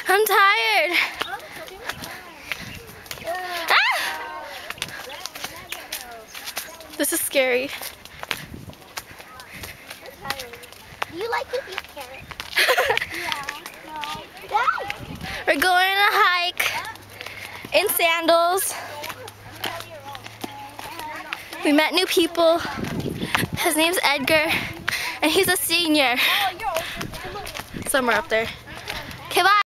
I'm tired. Ah! This is scary. Do you like to eat carrots? We're going on a hike in sandals. We met new people. His name's Edgar, and he's a senior. Somewhere up there. Okay, bye.